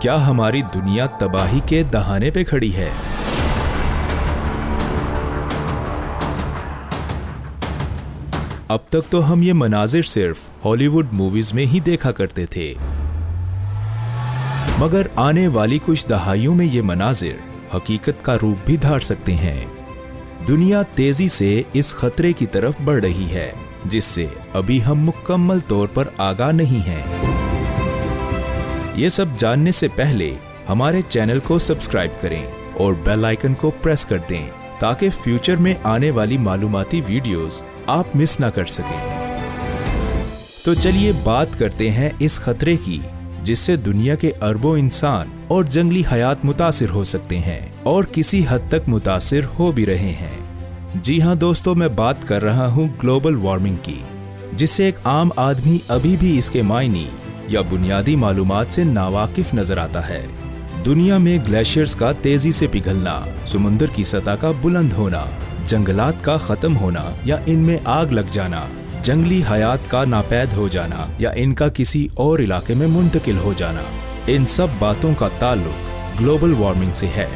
क्या हमारी दुनिया तबाही के दहाने पे खड़ी है? अब तक तो हम ये मनाजिर सिर्फ हॉलीवुड मूवीज में ही देखा करते थे, मगर आने वाली कुछ दहाइयों में ये मनाजिर हकीकत का रूप भी धार सकते हैं। दुनिया तेजी से इस खतरे की तरफ बढ़ रही है, जिससे अभी हम मुकम्मल तौर पर आगाह नहीं हैं। ये सब जानने से पहले हमारे चैनल को सब्सक्राइब करें और बेल आइकन को प्रेस कर दें, ताकि फ्यूचर में आने वाली मालूमाती वीडियोस आप मिस ना कर सकें। तो चलिए बात करते हैं इस खतरे की, जिससे दुनिया के अरबों इंसान और जंगली हयात मुतासिर हो सकते हैं और किसी हद तक मुतासिर हो भी रहे हैं। जी हाँ दोस्तों, मैं बात कर रहा हूँ ग्लोबल वार्मिंग की, जिससे एक आम आदमी अभी भी इसके मायने या बुनियादी मालूमात से नावाकिफ नजर आता है। दुनिया में ग्लेशियर्स का तेजी से पिघलना, समुद्र की सतह का बुलंद होना, जंगलात का खत्म होना या इनमें आग लग जाना, जंगली हयात का नापैद हो जाना या इनका किसी और इलाके में मुंतकिल हो जाना, इन सब बातों का ताल्लुक ग्लोबल वार्मिंग से है।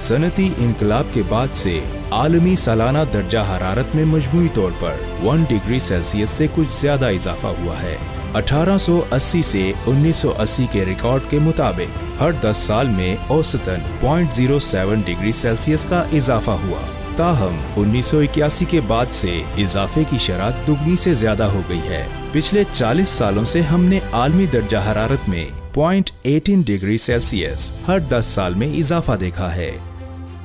सनती इनकलाब के बाद से आलमी सालाना दर्जा हरारत में मजमूई तौर पर 1 डिग्री सेल्सियस से कुछ ज्यादा इजाफा हुआ है। 1880 से 1980 के रिकॉर्ड के मुताबिक हर 10 साल में औसतन 0.07 डिग्री सेल्सियस का इजाफा हुआ। ताहम 1981 के बाद से इजाफे की शरह दुगनी से ज्यादा हो गई है। पिछले 40 सालों से हमने आलमी दर्जा हरारत में 0.18 डिग्री सेल्सियस हर 10 साल में इजाफा देखा है।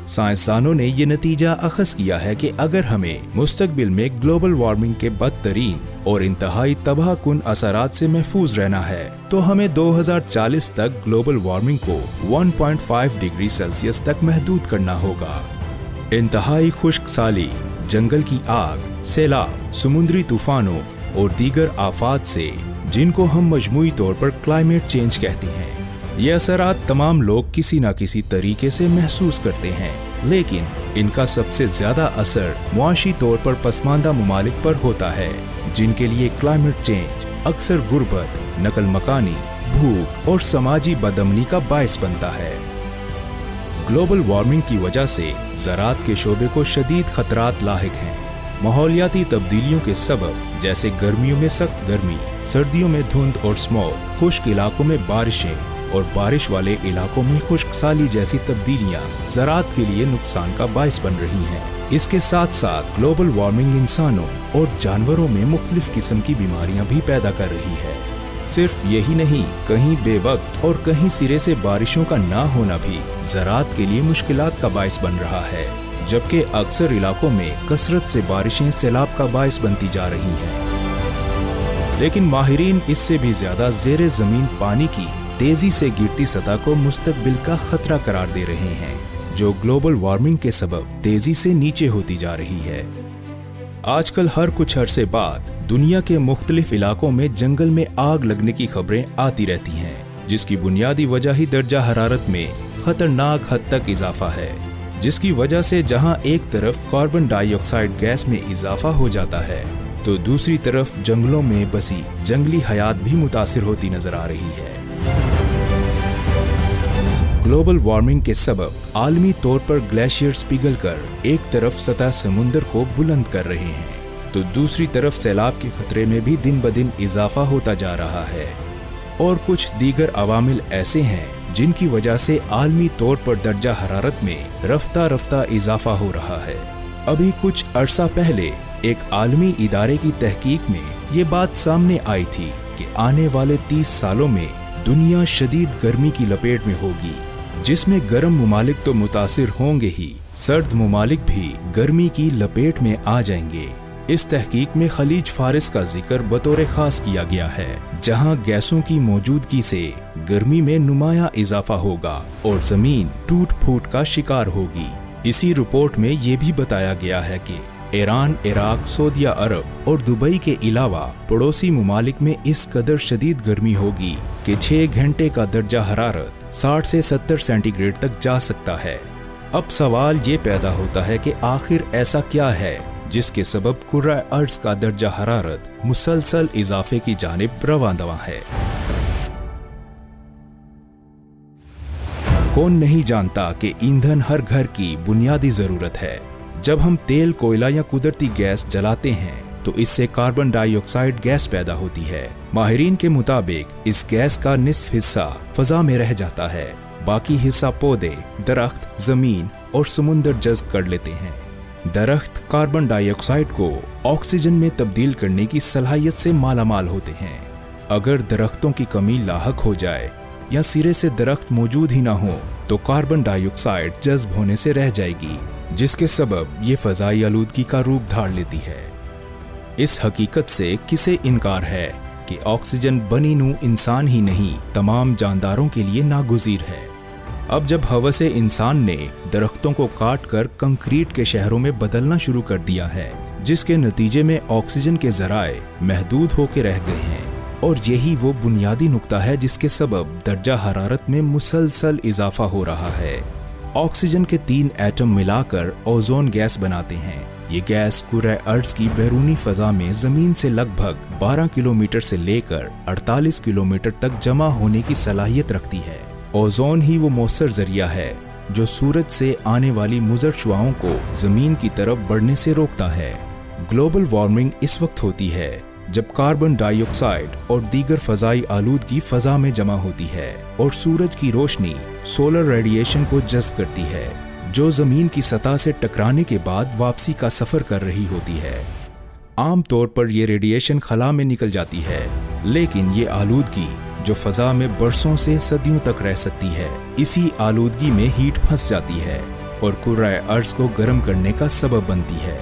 साइंसदानों ने ये नतीजा अखज़ किया है कि अगर हमें मुस्तकबिल में ग्लोबल वार्मिंग के बदतरीन और इंतहाई तबाहकुन असरात से महफूज रहना है, तो हमें 2040 तक ग्लोबल वार्मिंग को 1.5 डिग्री सेल्सियस तक महदूद करना होगा। इंतहाई खुश्क साली, जंगल की आग, सैलाब, समुद्री तूफानों और दीगर आफात से, जिनको हम मजमूई तौर पर क्लाइमेट चेंज कहते हैं, ये असरात तमाम लोग किसी न किसी तरीके से महसूस करते हैं, लेकिन इनका सबसे ज्यादा असर मुआशी तौर पर पसमानदा मुमालिक पर होता है, जिनके लिए क्लाइमेट चेंज अक्सर गुर्बत, नकल मकानी, भूख और समाजी बदअमनी का बायस बनता है। ग्लोबल वार्मिंग की वजह से ज़राअत के शोबे को शदीद खतरात लाहिक हैं। माहौलियाती तब्दीलियों के सबब, जैसे गर्मियों में सख्त गर्मी, सर्दियों में धुंध और स्मॉग, खुश्क इलाकों में बारिशें और बारिश वाले इलाकों में खुश्क साली जैसी तब्दीलियां ज़राअत के लिए नुकसान का बायस बन रही हैं। इसके साथ साथ ग्लोबल वार्मिंग इंसानों और जानवरों में मुख्तलिफ किस्म की बीमारियां भी पैदा कर रही है। सिर्फ यही नहीं, कहीं बेवक्त और कहीं सिरे से बारिशों का ना होना भी ज़राअत के लिए मुश्किलात का बायस बन रहा है, जबकि अक्सर इलाकों में कसरत से बारिशें सैलाब का बायस बनती जा रही हैं। लेकिन माहिरीन इससे भी ज्यादा ज़ेरे ज़मीन पानी की तेजी से गिरती सतह को मुस्तकबिल का खतरा करार दे रहे हैं, जो ग्लोबल वार्मिंग के सबब तेजी से नीचे होती जा रही है। आजकल हर कुछ अरसे बाद दुनिया के मुख्तलिफ इलाकों में जंगल में आग लगने की खबरें आती रहती हैं, जिसकी बुनियादी वजह ही दर्जा हरारत में खतरनाक हद तक इजाफा है, जिसकी वजह से जहां एक तरफ कार्बन डाइऑक्साइड गैस में इजाफा हो जाता है, तो दूसरी तरफ जंगलों में बसी जंगली हयात भी मुतासिर होती नजर आ रही है। ग्लोबल वार्मिंग के सबब आलमी तौर पर ग्लेशियर्स पिघलकर एक तरफ सतह समुद्र को बुलंद कर रहे हैं, तो दूसरी तरफ सैलाब के खतरे में भी दिन ब दिन इजाफा होता जा रहा है। और कुछ दीगर अवामिल ऐसे हैं जिनकी वजह से आलमी तौर पर दर्जा हरारत में रफ्ता रफ्ता इजाफा हो रहा है। अभी कुछ अरसा पहले एक आलमी इदारे की तहकीक में ये बात सामने आई थी कि आने वाले 30 सालों में दुनिया शदीद गर्मी की लपेट में होगी, जिसमें गर्म मुमालिक तो मुतासिर होंगे ही, सर्द मुमालिक भी गर्मी की लपेट में आ जाएंगे। इस तहकीक में खलीज फारिस का जिक्र बतौर खास किया गया है, जहां गैसों की मौजूदगी से गर्मी में नुमाया इजाफा होगा और जमीन टूट फूट का शिकार होगी। इसी रिपोर्ट में ये भी बताया गया है कि ईरान, इराक, सऊदी अरब और दुबई के अलावा पड़ोसी मुमालिक में इस कदर शदीद गर्मी होगी कि 6 घंटे का दर्जा हरारत 60 से 70 सेंटीग्रेड तक जा सकता है। अब सवाल ये पैदा होता है कि आखिर ऐसा क्या है जिसके सबब कुर्रा अर्ज का दर्जा हरारत मुसलसल इजाफे की जानिब रवां दवा है। कौन नहीं जानता कि ईंधन हर घर की बुनियादी जरूरत है। जब हम तेल, कोयला या कुदरती गैस जलाते हैं तो इससे कार्बन डाइऑक्साइड गैस पैदा होती है। माहिरीन के मुताबिक इस गैस का निस्फ हिस्सा फजा में रह जाता है, बाकी हिस्सा पौधे, दरख्त, जमीन और समुंदर जज्ब कर लेते हैं। दरख्त कार्बन डाइऑक्साइड को ऑक्सीजन में तब्दील करने की सलाहियत से मालामाल होते हैं। अगर दरख्तों की कमी लाहक हो जाए या सिरे से दरख्त मौजूद ही ना हो तो कार्बन डाइऑक्साइड जज्ब होने से रह जाएगी, जिसके सबब ये फजाई आलूदगी का रूप धार लेती है। इस हकीकत से किसे इनकार है कि ऑक्सीजन बनी नूं इंसान ही नहीं तमाम जानदारों के लिए नागुज़ीर है। अब जब हवसे इंसान ने दरख्तों को काट कर कंक्रीट के शहरों में बदलना शुरू कर दिया है, जिसके नतीजे में ऑक्सीजन के ज़राए महदूद होकर रह गए हैं, और यही वो बुनियादी नुक्ता है जिसके सबब दर्जा हरारत में मुसलसल इजाफा हो रहा है। ऑक्सीजन के 3 एटम मिलाकर ओजोन गैस बनाते हैं। ये गैस कुर्रे अर्ज की बैरूनी फजा में जमीन से लगभग 12 किलोमीटर से लेकर 48 किलोमीटर तक जमा होने की सलाहियत रखती है। ओजोन ही वो मौसर जरिया है जो सूरज से आने वाली मुज़र शुआओं को जमीन की तरफ बढ़ने से रोकता है। ग्लोबल वार्मिंग इस वक्त होती है जब कार्बन डाइऑक्साइड और दीगर फजाई आलूदगी फजा में जमा होती है और सूरज की रोशनी सोलर रेडिएशन को जज्ब करती है, जो जमीन की सतह से टकराने के बाद वापसी का सफर कर रही होती है। आम तौर पर यह रेडिएशन खला में निकल जाती है, लेकिन ये आलूदगी जो फजा में बरसों से सदियों तक रह सकती है, इसी आलूदगी में हीट फंस जाती है और कुर्रे अर्ज को गर्म करने का सबब बनती है।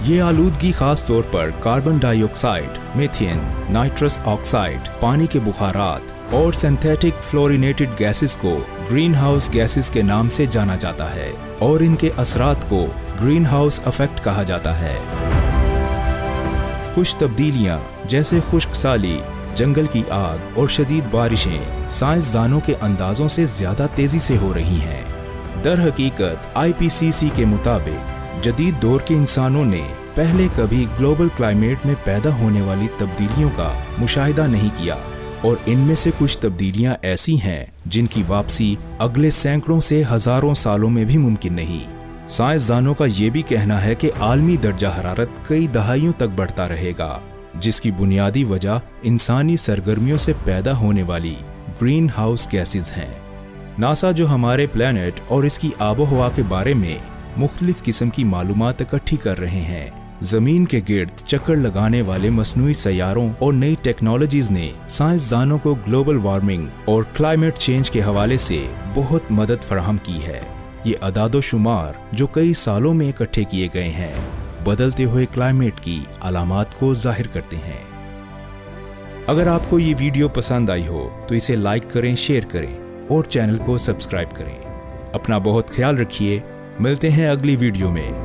ये आलूदगी खास तौर पर carbon dioxide, methane, nitrous oxide, पानी के बुखारात और सिंथेटिक फ्लोरिनेटेड गैसेस को ग्रीन हाउस गैसेस के नाम से जाना जाता है और इनके असरात को ग्रीन हाउस इफेक्ट कहा जाता है। कुछ तब्दीलियां जैसे खुश्क साली, जंगल की आग और शदीद बारिशें साइंसदानों के अंदाजों से ज्यादा तेजी से हो रही हैं। दर हकीकत IPCC के मुताबिक जदीद दौर के इंसानों ने पहले कभी ग्लोबल क्लाइमेट में पैदा होने वाली तब्दीलियों का मुशाहिदा नहीं किया, और इनमें से कुछ तब्दीलियां ऐसी हैं जिनकी वापसी अगले सैकड़ों से हजारों सालों में भी मुमकिन नहीं। साइंसदानों का ये भी कहना है कि आलमी दर्जा हरारत कई दहाइयों तक बढ़ता रहेगा, जिसकी बुनियादी वजह इंसानी सरगर्मियों से पैदा होने वाली ग्रीन हाउस गैसेस हैं। नासा जो हमारे प्लेनेट और इसकी आबोहवा के बारे में मुख्तलिफ किस्म की मालूमात इकट्ठी कर रहे हैं, जमीन के गिर्द चक्कर लगाने वाले मसनूई सैयारों और नई टेक्नोलॉजीज ने साइंसदानों को ग्लोबल वार्मिंग और क्लाइमेट चेंज के हवाले से बहुत मदद फराहम की है। ये अदादो शुमार जो कई सालों में इकट्ठे किए गए हैं, बदलते हुए क्लाइमेट की अलामात को जाहिर करते हैं। अगर आपको ये वीडियो पसंद आई हो तो इसे लाइक करें, शेयर करें और चैनल को सब्सक्राइब करें। अपना बहुत ख्याल रखिए। मिलते हैं अगली वीडियो में।